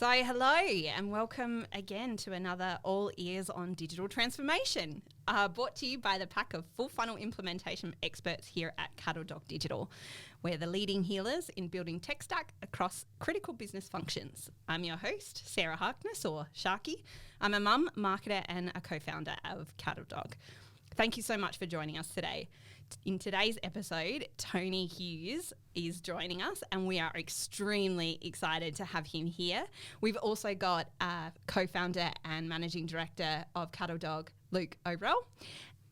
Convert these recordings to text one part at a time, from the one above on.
So hello and welcome again to another All Ears on Digital Transformation, brought to you by the pack of full funnel implementation experts here at Cattle Dog Digital. We're the leading healers in building tech stack across critical business functions. I'm your host, Sarah Harkness, or Sharky. I'm a mum, marketer and a co-founder of Cattle Dog. Thank you so much for joining us today. In today's episode, Tony Hughes is joining us and we are extremely excited to have him here. We've also got co-founder and managing director of Cattle Dog, Luke O'Brell.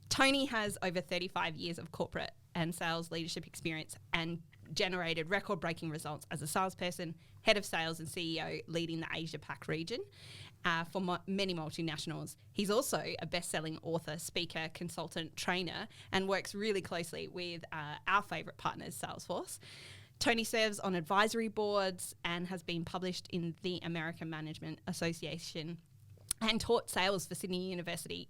Tony has over 35 years of corporate and sales leadership experience and generated record-breaking results as a salesperson, head of sales and CEO leading the Asia Pac region. For many multinationals. He's also a best-selling author, speaker, consultant, trainer, and works really closely with our favourite partners, Salesforce. Tony serves on advisory boards and has been published in the American Management Association and taught sales for Sydney University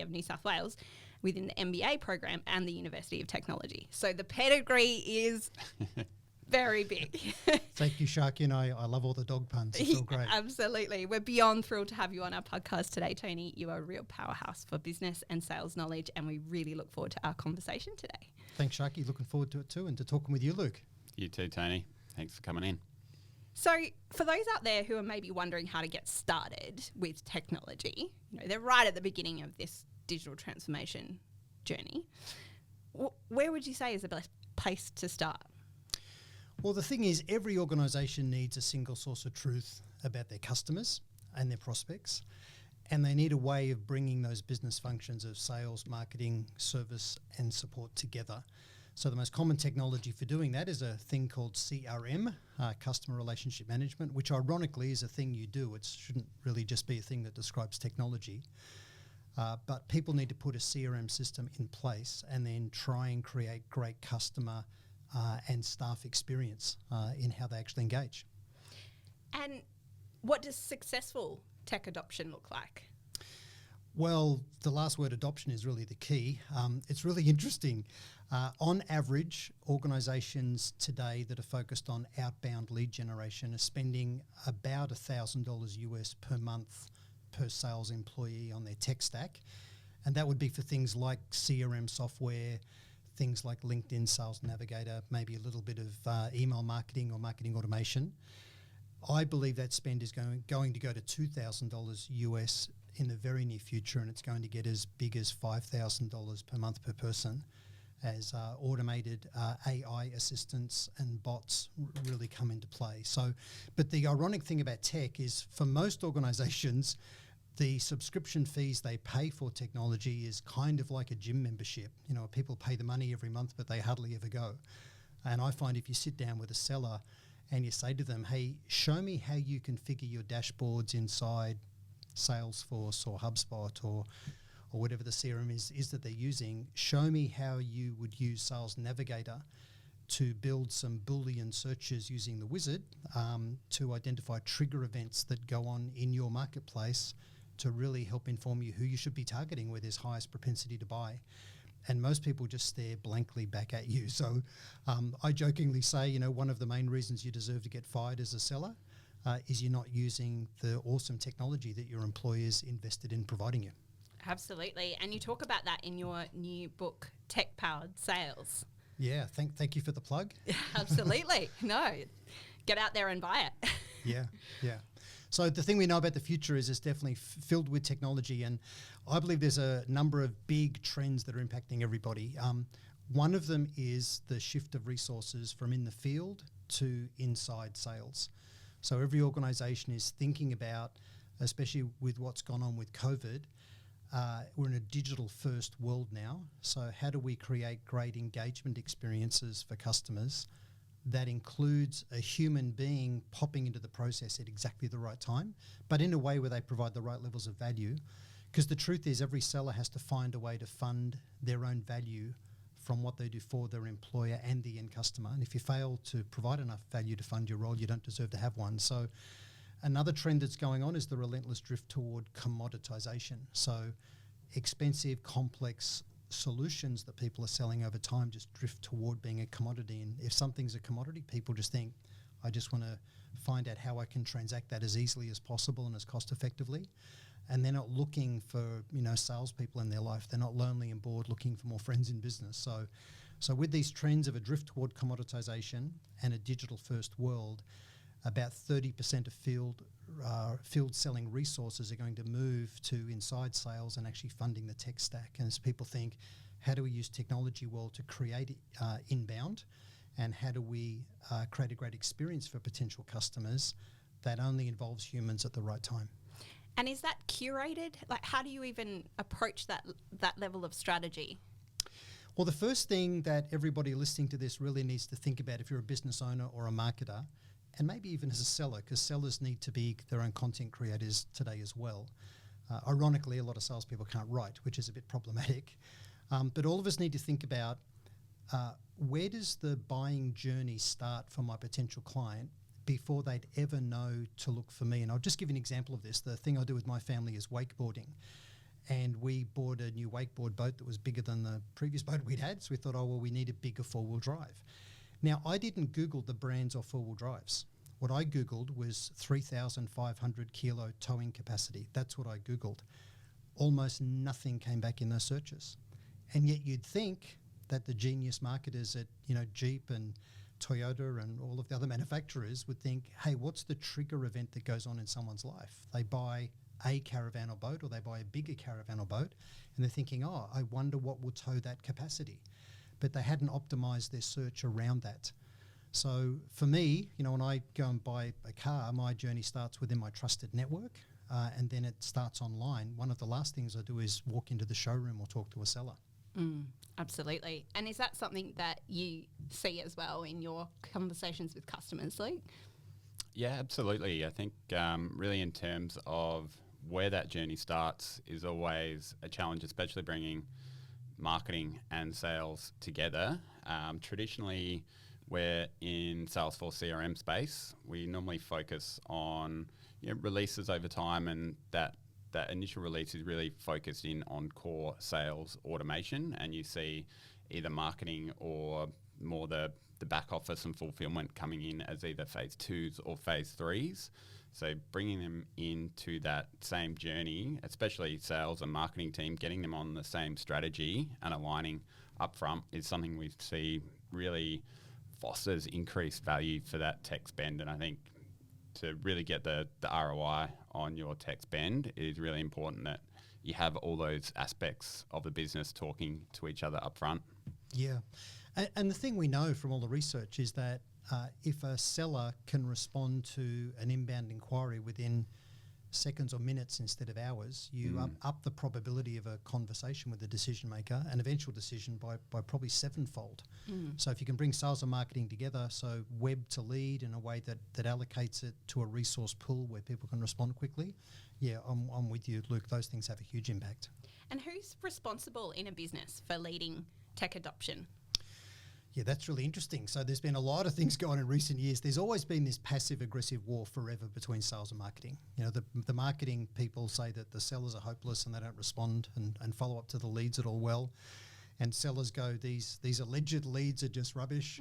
of New South Wales within the MBA program and the University of Technology. So the pedigree is very big. Thank you, Sharky, and I love all the dog puns. It's all great. Absolutely. We're beyond thrilled to have you on our podcast today, Tony. You are a real powerhouse for business and sales knowledge, and we really look forward to our conversation today. Thanks, Sharky. Looking forward to it too, and to talking with you, Luke. You too, Tony. Thanks for coming in. So for those out there who are maybe wondering how to get started with technology, they're right at the beginning of this digital transformation journey. Where would you say is the best place to start? Well, the thing is, every organisation needs a single source of truth about their customers and their prospects, and they need a way of bringing those business functions of sales, marketing, service and support together. So the most common technology for doing that is a thing called CRM, Customer Relationship Management, which ironically is a thing you do. It shouldn't really just be a thing that describes technology. But people need to put a CRM system in place and then try and create great customer and staff experience in how they actually engage. And what does successful tech adoption look like? Well, the last word, adoption, is really the key. It's really interesting. On average, organisations today that are focused on outbound lead generation are spending about $1,000 US per month per sales employee on their tech stack. And that would be for things like CRM software, things like LinkedIn Sales Navigator, maybe a little bit of email marketing or marketing automation. I believe that spend is going to go to $2,000 US in the very near future, and it's going to get as big as $5,000 per month per person as automated AI assistants and bots really come into play. So, but the ironic thing about tech is for most organizations, the subscription fees they pay for technology is kind of like a gym membership. People pay the money every month, but they hardly ever go. And I find if you sit down with a seller and you say to them, hey, show me how you configure your dashboards inside Salesforce or HubSpot or whatever the CRM is that they're using, show me how you would use Sales Navigator to build some Boolean searches using the wizard to identify trigger events that go on in your marketplace to really help inform you who you should be targeting where there's highest propensity to buy. And most people just stare blankly back at you. So I jokingly say, one of the main reasons you deserve to get fired as a seller is you're not using the awesome technology that your employers invested in providing you. Absolutely. And you talk about that in your new book, Tech Powered Sales. Yeah, thank you for the plug. Absolutely. No, get out there and buy it. Yeah. So the thing we know about the future is it's definitely filled with technology, and I believe there's a number of big trends that are impacting everybody. One of them is the shift of resources from in the field to inside sales. So every organisation is thinking about, especially with what's gone on with COVID, we're in a digital first world now. So how do we create great engagement experiences for customers that includes a human being popping into the process at exactly the right time, but in a way where they provide the right levels of value? Because the truth is every seller has to find a way to fund their own value from what they do for their employer and the end customer. And if you fail to provide enough value to fund your role, you don't deserve to have one. So another trend that's going on is the relentless drift toward commoditization. So expensive, complex solutions that people are selling over time just drift toward being a commodity. And if something's a commodity, people just think, I just want to find out how I can transact that as easily as possible and as cost effectively. And they're not looking for, salespeople in their life. They're not lonely and bored looking for more friends in business. So with these trends of a drift toward commoditization and a digital-first world, about 30% of field selling resources are going to move to inside sales and actually funding the tech stack. And as people think, how do we use technology well to create inbound, and how do we create a great experience for potential customers that only involves humans at the right time? And is that curated? Like, how do you even approach that level of strategy? Well, the first thing that everybody listening to this really needs to think about, if you're a business owner or a marketer, and maybe even as a seller, because sellers need to be their own content creators today as well. Ironically, a lot of salespeople can't write, which is a bit problematic. But all of us need to think about where does the buying journey start for my potential client before they'd ever know to look for me. And I'll just give you an example of this. The thing I do with my family is wakeboarding. And we bought a new wakeboard boat that was bigger than the previous boat we'd had. So we thought, we need a bigger four-wheel drive. Now, I didn't Google the brands of four-wheel drives. What I Googled was 3,500 kilo towing capacity. That's what I Googled. Almost nothing came back in those searches. And yet you'd think that the genius marketers at, Jeep and Toyota and all of the other manufacturers would think, hey, what's the trigger event that goes on in someone's life? They buy a caravan or boat, or they buy a bigger caravan or boat, and they're thinking, I wonder what will tow that capacity. But they hadn't optimized their search around that. So for me, when I go and buy a car, my journey starts within my trusted network, and then it starts online. One of the last things I do is walk into the showroom or talk to a seller. Absolutely. And is that something that you see as well in your conversations with customers, Luke? Yeah, absolutely. I think really in terms of where that journey starts is always a challenge, especially bringing marketing and sales together. Traditionally, we're in Salesforce CRM space. We normally focus on releases over time, and that initial release is really focused in on core sales automation, and you see either marketing or more the back office and fulfillment coming in as either phase 2s or phase 3s. So bringing them into that same journey, especially sales and marketing team, getting them on the same strategy and aligning upfront is something we see really fosters increased value for that tech spend. And I think to really get the ROI on your tech spend, it is really important that you have all those aspects of the business talking to each other up front. Yeah. And the thing we know from all the research is that if a seller can respond to an inbound inquiry within seconds or minutes instead of hours, you up the probability of a conversation with the decision maker, an eventual decision by probably sevenfold. So if you can bring sales and marketing together, so web to lead in a way that allocates it to a resource pool where people can respond quickly, I'm with you, Luke. Those things have a huge impact. And who's responsible in a business for leading tech adoption? Yeah, that's really interesting. So there's been a lot of things going on in recent years. There's always been this passive-aggressive war forever between sales and marketing. The marketing people say that the sellers are hopeless and they don't respond and follow up to the leads at all well. And sellers go, these alleged leads are just rubbish.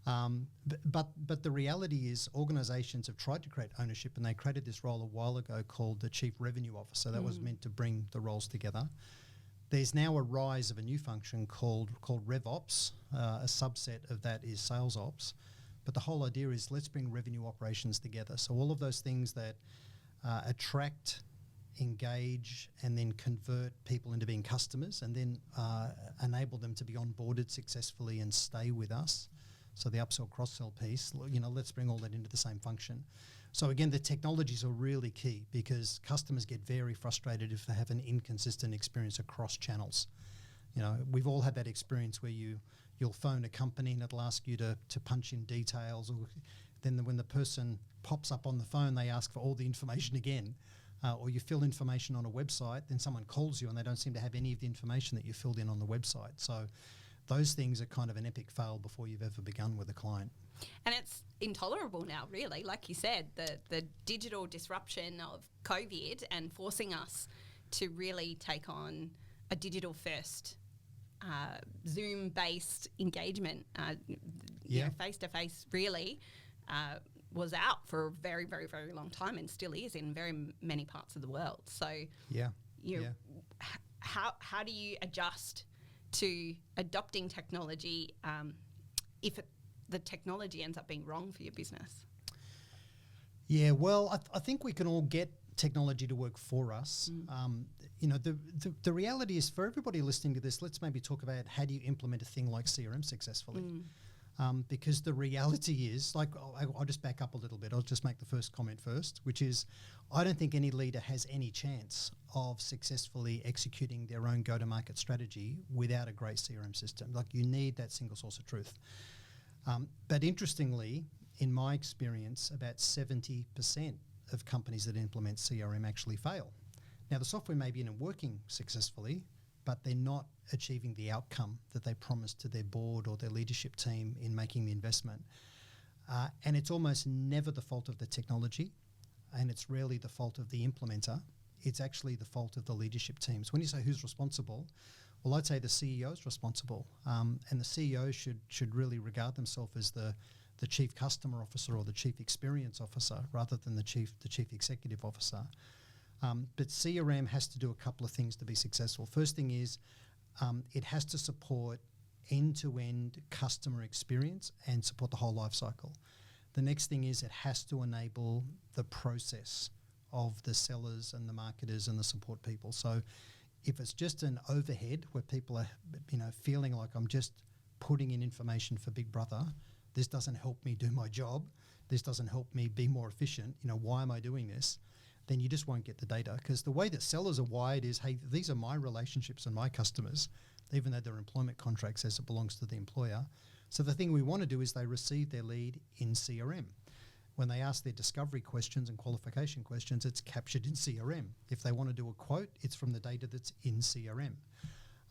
But the reality is organizations have tried to create ownership, and they created this role a while ago called the Chief Revenue Officer. That was meant to bring the roles together. There's now a rise of a new function called RevOps. A subset of that is Sales Ops. But the whole idea is let's bring revenue operations together. So all of those things that attract, engage, and then convert people into being customers, and then enable them to be onboarded successfully and stay with us. So the upsell, cross-sell piece, let's bring all that into the same function. So again, the technologies are really key because customers get very frustrated if they have an inconsistent experience across channels. We've all had that experience where you'll phone a company and it'll ask you to punch in details, or then when the person pops up on the phone, they ask for all the information again. Or you fill information on a website, then someone calls you and they don't seem to have any of the information that you filled in on the website. So those things are kind of an epic fail before you've ever begun with a client. And it's intolerable now, really. Like you said, the digital disruption of COVID and forcing us to really take on a digital-first, Zoom-based engagement, face-to-face, really. was out for a very, very, very long time and still is in very many parts of the world. So, how do you adjust to adopting technology if the technology ends up being wrong for your business? Yeah, well, I think we can all get technology to work for us. The reality is, for everybody listening to this, let's maybe talk about how do you implement a thing like CRM successfully. Because the reality is, like, I'll just back up a little bit. I'll just make the first comment first, which is I don't think any leader has any chance of successfully executing their own go-to-market strategy without a great CRM system. Like, you need that single source of truth. But interestingly, in my experience, about 70% of companies that implement CRM actually fail. Now, the software may be working successfully, but they're not achieving the outcome that they promised to their board or their leadership team in making the investment. And it's almost never the fault of the technology, and it's rarely the fault of the implementer. It's actually the fault of the leadership teams. When you say who's responsible, well, I'd say the CEO is responsible, and the CEO should really regard themselves as the chief customer officer or the chief experience officer rather than the chief executive officer. But CRM has to do a couple of things to be successful. First thing is it has to support end-to-end customer experience and support the whole life cycle. The next thing is it has to enable the process of the sellers and the marketers and the support people. So if it's just an overhead where people are feeling like I'm just putting in information for Big Brother, this doesn't help me do my job, this doesn't help me be more efficient, why am I doing this? Then you just won't get the data. Because the way that sellers are wired is, hey, these are my relationships and my customers, even though they're employment contracts as it belongs to the employer. So the thing we want to do is they receive their lead in CRM. When they ask their discovery questions and qualification questions, it's captured in CRM. If they want to do a quote, it's from the data that's in CRM.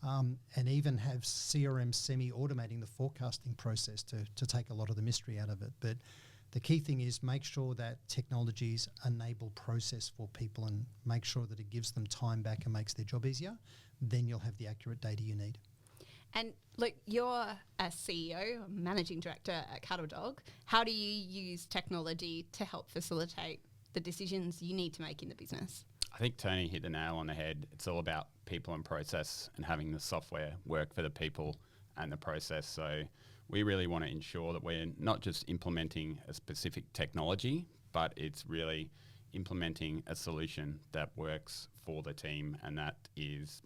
And even have CRM semi-automating the forecasting process to take a lot of the mystery out of it. But the key thing is make sure that technologies enable process for people and make sure that it gives them time back and makes their job easier. Then you'll have the accurate data you need. And look, you're a CEO, managing director at Cattle Dog. How do you use technology to help facilitate the decisions you need to make in the business? I think Tony hit the nail on the head. It's all about people and process and having the software work for the people and the process. So we really want to ensure that we're not just implementing a specific technology, but it's really implementing a solution that works for the team, and that is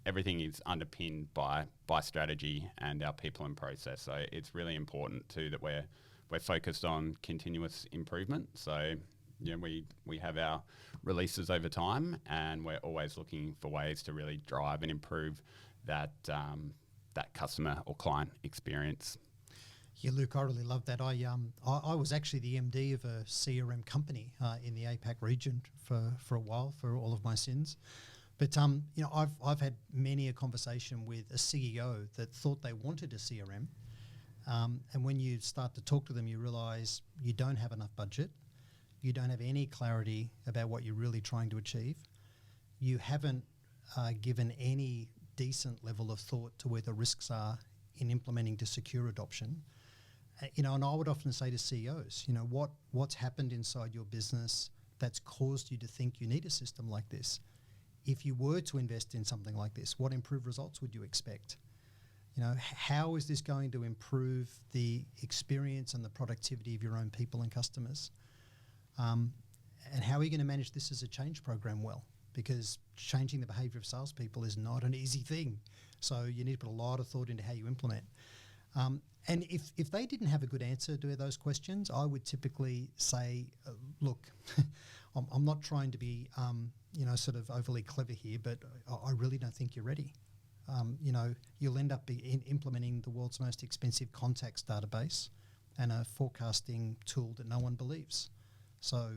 everything is underpinned by strategy and our people and process. So it's really important too that we're focused on continuous improvement. So we have our releases over time, and we're always looking for ways to really drive and improve that customer or client experience. Yeah, Luke, I really love that. I was actually the MD of a CRM company in the APAC region for a while, for all of my sins. But I've had many a conversation with a CEO that thought they wanted a CRM, and when you start to talk to them, you realise you don't have enough budget, you don't have any clarity about what you're really trying to achieve, you haven't given any decent level of thought to where the risks are in implementing to secure adoption. And I would often say to CEOs, what's happened inside your business that's caused you to think you need a system like this? If you were to invest in something like this, what improved results would you expect? How is this going to improve the experience and the productivity of your own people and customers? And how are you going to manage this as a change program well? Because changing the behaviour of salespeople is not an easy thing. So you need to put a lot of thought into how you implement. And if they didn't have a good answer to those questions, I would typically say, look, I'm not trying to be, sort of overly clever here, but I really don't think you're ready. You'll end up implementing the world's most expensive contacts database and a forecasting tool that no one believes. So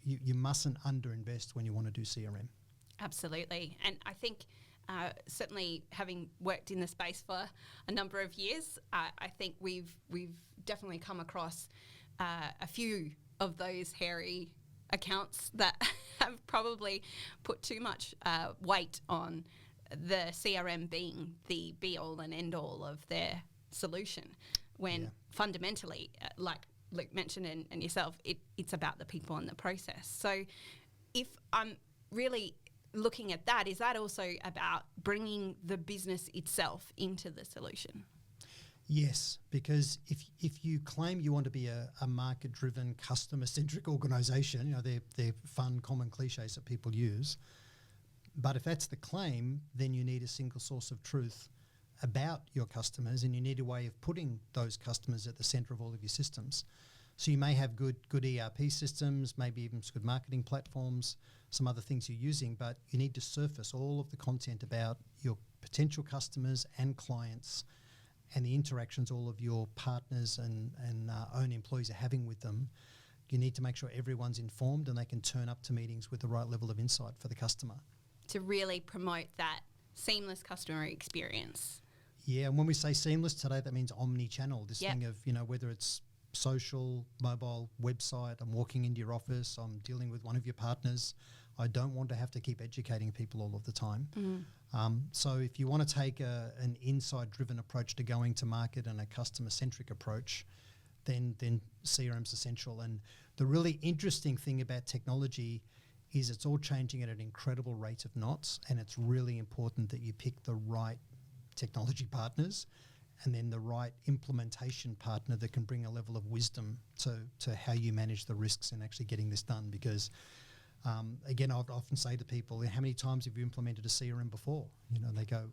you mustn't underinvest when you want to do CRM. Absolutely. And I think certainly having worked in the space for a number of years, I think we've definitely come across a few of those hairy accounts that have probably put too much weight on the CRM being the be-all and end-all of their solution, when fundamentally, like Luke mentioned and yourself, it's about the people and the process. So if I'm really looking at that, is that also about bringing the business itself into the solution? Yes, because if you claim you want to be a market-driven, customer-centric organisation, you know, they're fun, common cliches that people use. But if that's the claim, then you need a single source of truth about your customers, and you need a way of putting those customers at the centre of all of your systems. So you may have good ERP systems, maybe even some good marketing platforms, some other things you're using, but you need to surface all of the content about your potential customers and clients and the interactions all of your partners and own employees are having with them. You need to make sure everyone's informed and they can turn up to meetings with the right level of insight for the customer. To really promote that seamless customer experience. Yeah, and when we say seamless today, that means omnichannel, this Yep. thing of, you know, whether it's social, mobile, website, I'm walking into your office, I'm dealing with one of your partners. I don't want to have to keep educating people all of the time. So if you want to take an insight-driven approach to going to market and a customer-centric approach, then CRM's essential. And the really interesting thing about technology is it's all changing at an incredible rate of knots, and it's really important that you pick the right technology partners and then the right implementation partner that can bring a level of wisdom to how you manage the risks in actually getting this done. Because again, I would often say to people, how many times have you implemented a CRM before? You know, they go,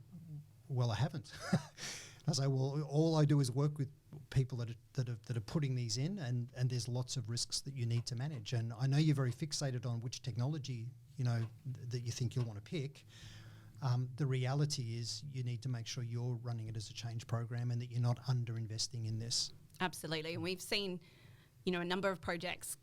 well, I haven't. I say, well, all I do is work with people that are putting these in, and there's lots of risks that you need to manage. And I know you're very fixated on which technology, you know, that you think you'll want to pick. The reality is you need to make sure you're running it as a change program and that you're not under-investing in this. Absolutely. And we've seen, you know, a number of projects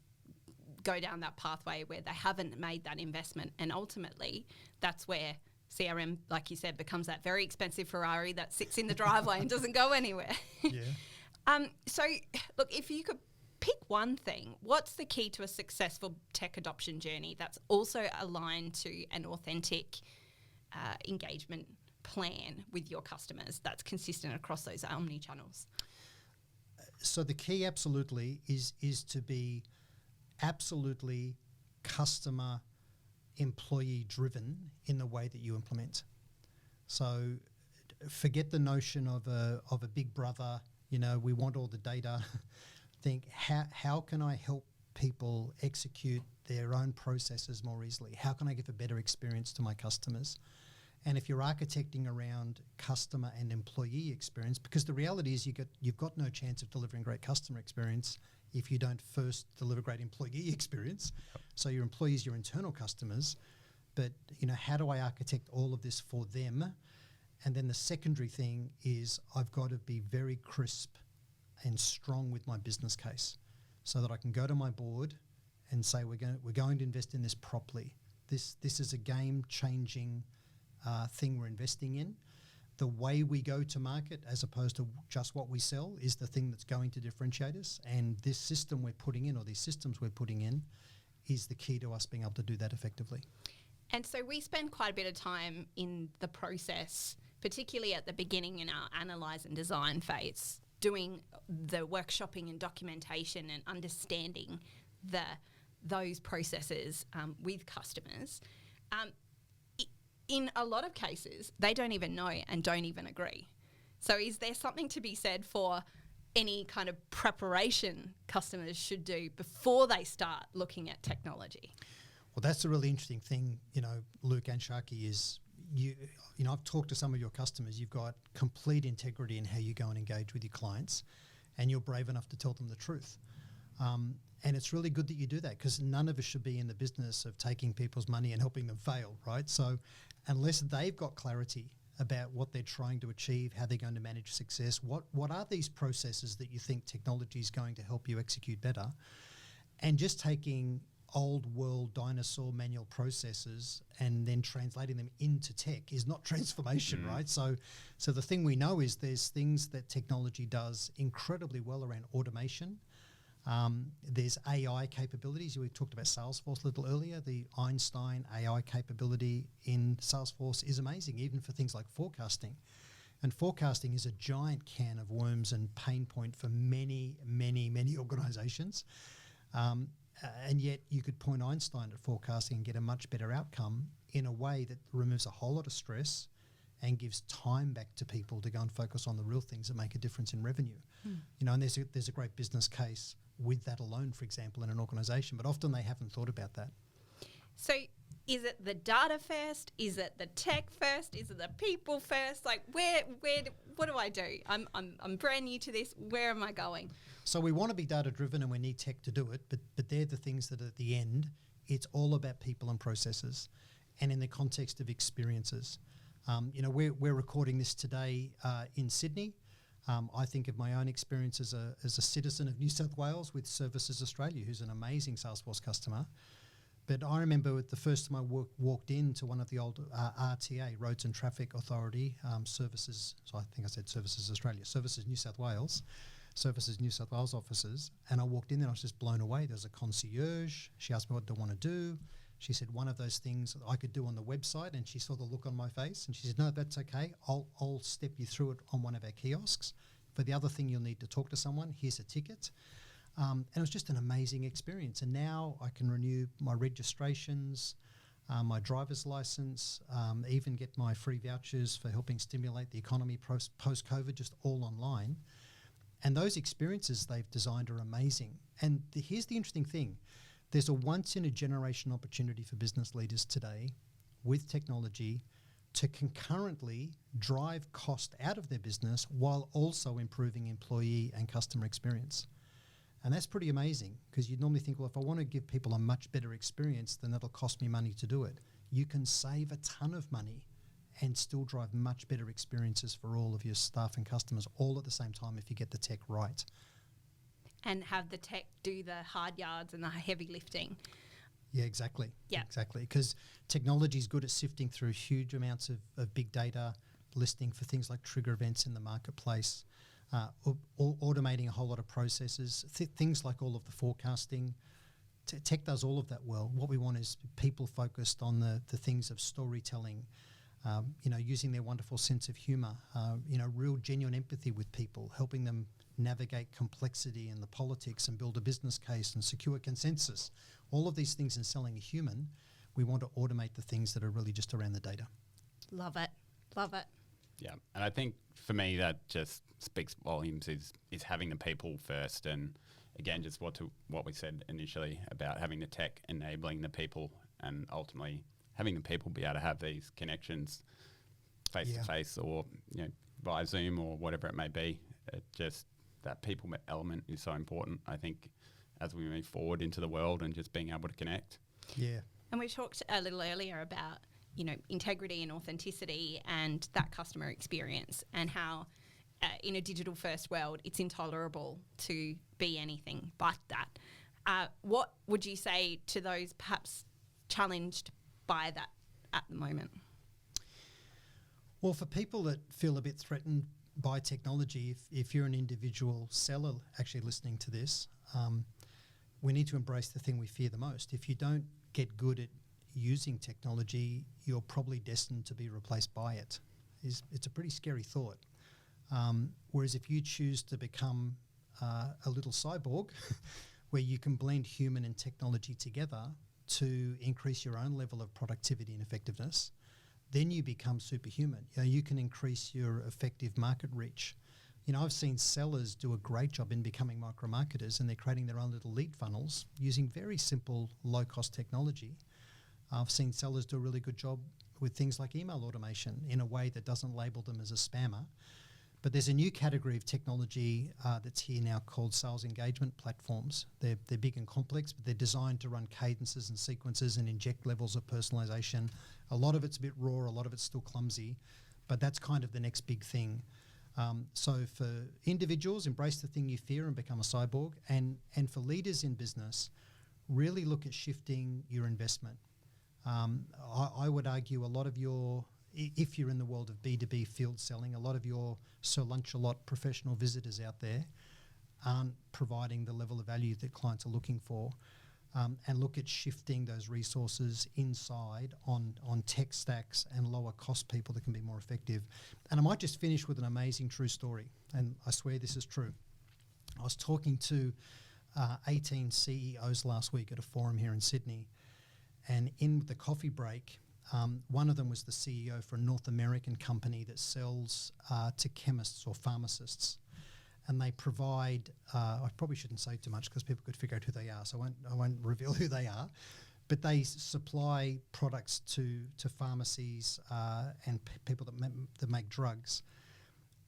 go down that pathway where they haven't made that investment, and ultimately that's where CRM, like you said, becomes that very expensive Ferrari that sits in the driveway and doesn't go anywhere. Yeah. So look, if you could pick one thing, what's the key to a successful tech adoption journey that's also aligned to an authentic engagement plan with your customers that's consistent across those omni-channels? So the key absolutely is to be absolutely customer employee driven in the way that you implement. So forget the notion of a big brother, you know, we want all the data. Think how can I help people execute their own processes more easily? How can I give a better experience to my customers? And if you're architecting around customer and employee experience, because the reality is you've got no chance of delivering great customer experience if you don't first deliver great employee experience. So your employees, your internal customers, but you know, how do I architect all of this for them? And then the secondary thing is I've got to be very crisp and strong with my business case so that I can go to my board and say we're going to invest in this properly. This is a game-changing thing we're investing in. The way we go to market as opposed to just what we sell is the thing that's going to differentiate us. And this system we're putting in, or these systems we're putting in, is the key to us being able to do that effectively. And so we spend quite a bit of time in the process, particularly at the beginning in our analyse and design phase, doing the workshopping and documentation and understanding those processes with customers. In a lot of cases, they don't even know and don't even agree. So is there something to be said for any kind of preparation customers should do before they start looking at technology? Well, that's a really interesting thing, you know, Luke and Sharky, is you know, I've talked to some of your customers. You've got complete integrity in how you go and engage with your clients, and you're brave enough to tell them the truth. And it's really good that you do that, because none of us should be in the business of taking people's money and helping them fail, right? So unless they've got clarity about what they're trying to achieve, how they're going to manage success, what are these processes that you think technology is going to help you execute better, and just taking old world dinosaur manual processes and then translating them into tech is not transformation, right? So the thing we know is there's things that technology does incredibly well around automation. There's AI capabilities. We talked about Salesforce a little earlier. The Einstein AI capability in Salesforce is amazing, even for things like forecasting. And forecasting is a giant can of worms and pain point for many, many, many organisations. And yet you could point Einstein at forecasting and get a much better outcome in a way that removes a whole lot of stress and gives time back to people to go and focus on the real things that make a difference in revenue. You know, and there's a great business case with that alone, for example, in an organisation, but often they haven't thought about that. So is it the data first? Is it the tech first? Is it the people first? Like what do I do? I'm brand new to this. Where am I going? So we want to be data driven and we need tech to do it, but they're the things that at the end, it's all about people and processes and in the context of experiences. You know, we're recording this today in Sydney. I think of my own experience as a citizen of New South Wales with Services Australia, who's an amazing Salesforce customer. But I remember the first time I walked into one of the old RTA, Roads and Traffic Authority services, so I think I said Services Australia, Services New South Wales offices, and I walked in there and I was just blown away. There's a concierge. She asked me what do I want to do. She said one of those things that I could do on the website, and she saw the look on my face and she said, no, that's okay. I'll step you through it on one of our kiosks. For the other thing, you'll need to talk to someone. Here's a ticket. And it was just an amazing experience. And now I can renew my registrations, my driver's license, even get my free vouchers for helping stimulate the economy post-COVID, just all online. And those experiences they've designed are amazing. And here's the interesting thing. There's a once-in-a-generation opportunity for business leaders today with technology to concurrently drive cost out of their business while also improving employee and customer experience. And that's pretty amazing because you'd normally think, well, if I want to give people a much better experience, then that'll cost me money to do it. You can save a ton of money and still drive much better experiences for all of your staff and customers all at the same time if you get the tech right. And have the tech do the hard yards and the heavy lifting. Yeah, exactly. Yeah. Exactly. Because technology is good at sifting through huge amounts of big data, listening for things like trigger events in the marketplace, automating a whole lot of processes, things like all of the forecasting. Tech does all of that well. What we want is people focused on the things of storytelling, you know, using their wonderful sense of humour, you know, real genuine empathy with people, helping them navigate complexity and the politics and build a business case and secure consensus. All of these things in selling a human, we want to automate the things that are really just around the data. Love it. Love it. Yeah, and I think for me that just speaks volumes is having the people first, and again just what we said initially about having the tech enabling the people, and ultimately having the people be able to have these connections face to face or via Zoom or whatever it may be. It just that people element is so important, I think, as we move forward into the world and just being able to connect. Yeah. And we talked a little earlier about, integrity and authenticity and that customer experience, and how in a digital first world, it's intolerable to be anything but that. What would you say to those perhaps challenged by that at the moment? Well, for people that feel a bit threatened by technology, if you're an individual seller actually listening to this, we need to embrace the thing we fear the most. If you don't get good at using technology, you're probably destined to be replaced by it. It's a pretty scary thought. Whereas if you choose to become a little cyborg where you can blend human and technology together to increase your own level of productivity and effectiveness, then you become superhuman. You can increase your effective market reach. I've seen sellers do a great job in becoming micro-marketers, and they're creating their own little lead funnels using very simple, low-cost technology. I've seen sellers do a really good job with things like email automation in a way that doesn't label them as a spammer. But there's a new category of technology that's here now called sales engagement platforms. They're big and complex, but they're designed to run cadences and sequences and inject levels of personalization. A lot of it's a bit raw, a lot of it's still clumsy, but that's kind of the next big thing. So for individuals, embrace the thing you fear and become a cyborg. And for leaders in business, really look at shifting your investment. I would argue a lot of your, if you're in the world of B2B field selling, a lot of your Sir Lunch-a-Lot professional visitors out there aren't providing the level of value that clients are looking for. and look at shifting those resources inside on tech stacks and lower cost people that can be more effective. And I might just finish with an amazing true story, and I swear this is true. I was talking to 18 CEOs last week at a forum here in Sydney, and in the coffee break, one of them was the CEO for a North American company that sells to chemists or pharmacists. And they provide, I probably shouldn't say too much because people could figure out who they are, so I won't reveal who they are. But they supply products to pharmacies and people that make drugs.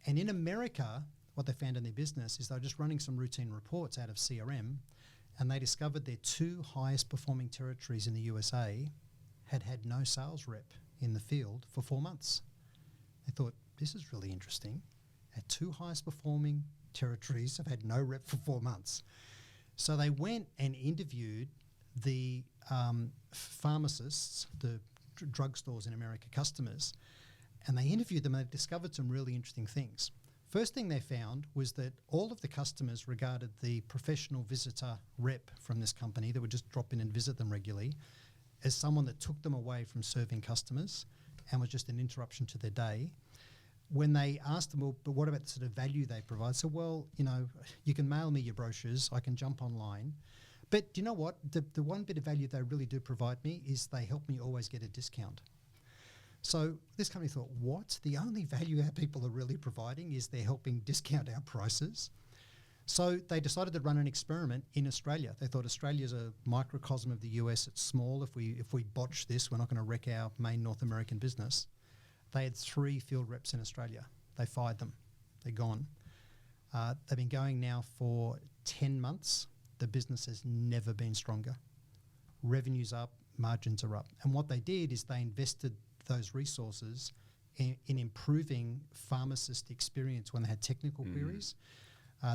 And in America, what they found in their business is they were just running some routine reports out of CRM, and they discovered their 2 highest performing territories in the USA had no sales rep in the field for 4 months. They thought, this is really interesting. Our 2 highest performing territories have had no rep for 4 months. So they went and interviewed the pharmacists, the drugstores in America, customers, and they interviewed them and they discovered some really interesting things. First thing they found was that all of the customers regarded the professional visitor rep from this company that would just drop in and visit them regularly as someone that took them away from serving customers and was just an interruption to their day. When they asked them, well, but what about the sort of value they provide? So, well, you know, you can mail me your brochures, I can jump online. But do you know what? The one bit of value they really do provide me is they help me always get a discount. So this company thought, what? The only value our people are really providing is they're helping discount our prices. So they decided to run an experiment in Australia. They thought Australia's a microcosm of the US. It's small. If we botch this, we're not going to wreck our main North American business. They had 3 field reps in Australia. They fired them. They're gone. They've been going now for 10 months. The business has never been stronger. Revenue's up, margins are up. And what they did is they invested those resources in improving pharmacist experience when they had technical queries.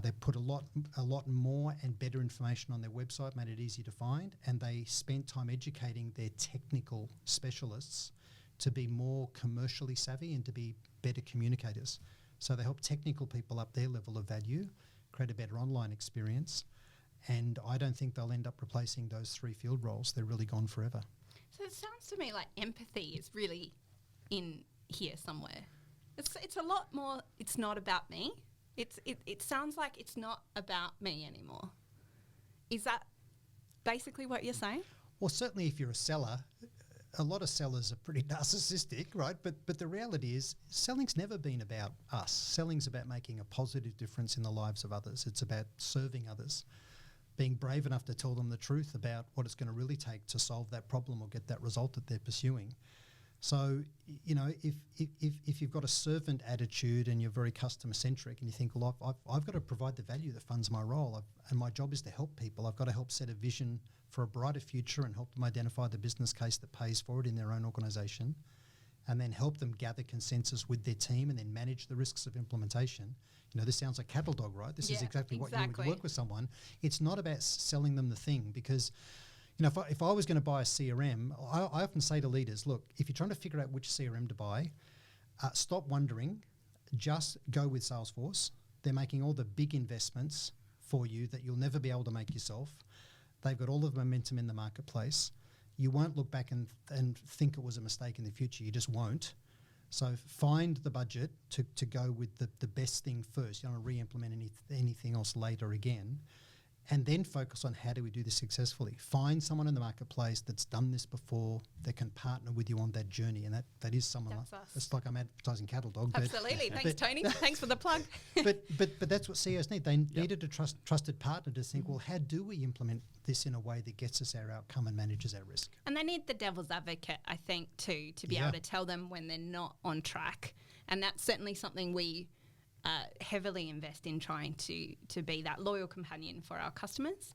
They put a lot more and better information on their website, made it easy to find, and they spent time educating their technical specialists to be more commercially savvy and to be better communicators. So they help technical people up their level of value, create a better online experience, and I don't think they'll end up replacing those 3 field roles. They're really gone forever. So it sounds to me like empathy is really in here somewhere. It's a lot more, it's not about me. It sounds like it's not about me anymore. Is that basically what you're saying? Well, certainly if you're a seller, a lot of sellers are pretty narcissistic, right? But the reality is selling's never been about us. Selling's about making a positive difference in the lives of others. It's about serving others, being brave enough to tell them the truth about what it's going to really take to solve that problem or get that result that they're pursuing. So, you know, if you've got a servant attitude and you're very customer centric and you think, well, I've got to provide the value that funds my role, and my job is to help people. I've got to help set a vision for a brighter future and help them identify the business case that pays for it in their own organisation, and then help them gather consensus with their team and then manage the risks of implementation. You know, this sounds like cattle dog, right? This is exactly what you would work with someone. It's not about selling them the thing, because you know, if I was going to buy a CRM, I often say to leaders, look, if you're trying to figure out which CRM to buy, stop wondering, just go with Salesforce. They're making all the big investments for you that you'll never be able to make yourself. They've got all of the momentum in the marketplace. You won't look back and think it was a mistake in the future. You just won't. So find the budget to go with the best thing first. You don't want to re-implement anything else later again. And then focus on how do we do this successfully. Find someone in the marketplace that's done this before, that can partner with you on that journey. And that is someone that's like us. It's like I'm advertising cattle dog. Absolutely. Thanks, Tony. Thanks for the plug. but that's what CEOs need. They needed a trusted partner to think, well, how do we implement this in a way that gets us our outcome and manages our risk? And they need the devil's advocate, I think, too, to be able to tell them when they're not on track. And that's certainly something we heavily invest in, trying to be that loyal companion for our customers.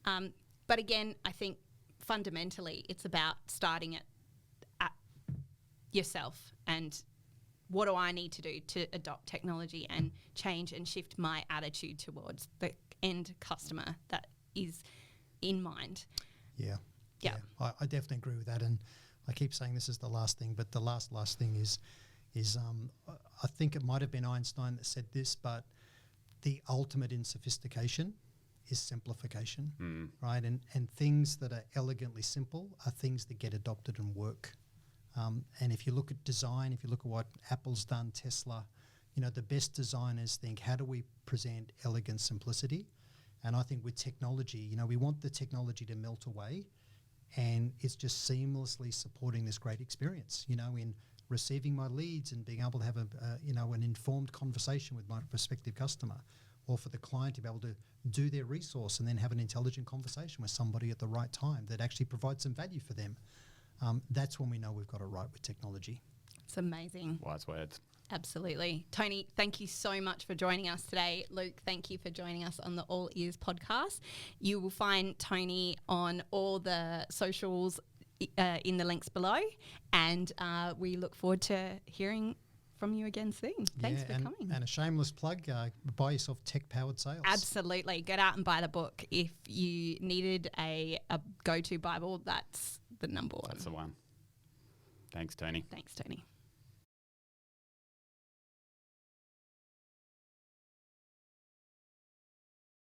But again, I think fundamentally it's about starting at yourself and what do I need to do to adopt technology and change and shift my attitude towards the end customer that is in mind. Yeah. I definitely agree with that. And I keep saying this is the last thing, but the last thing is I think it might have been Einstein that said this, but the ultimate in sophistication is simplification, right? And things that are elegantly simple are things that get adopted and work. And if you look at design, if you look at what Apple's done, Tesla, the best designers think, how do we present elegant simplicity? And I think with technology, we want the technology to melt away, and it's just seamlessly supporting this great experience, in receiving my leads and being able to have an informed conversation with my prospective customer, or for the client to be able to do their resource and then have an intelligent conversation with somebody at the right time that actually provides some value for them. That's when we know we've got it right with technology. It's amazing. Wise words. Absolutely. Tony, thank you so much for joining us today. Luke, thank you for joining us on the All Ears podcast. You will find Tony on all the socials in the links below, and we look forward to hearing from you again soon. Thanks for coming. And a shameless plug, buy yourself tech-powered sales. Absolutely. Get out and buy the book. If you needed a go-to Bible, that's the number one. That's the one. Thanks, Tony. Thanks, Tony.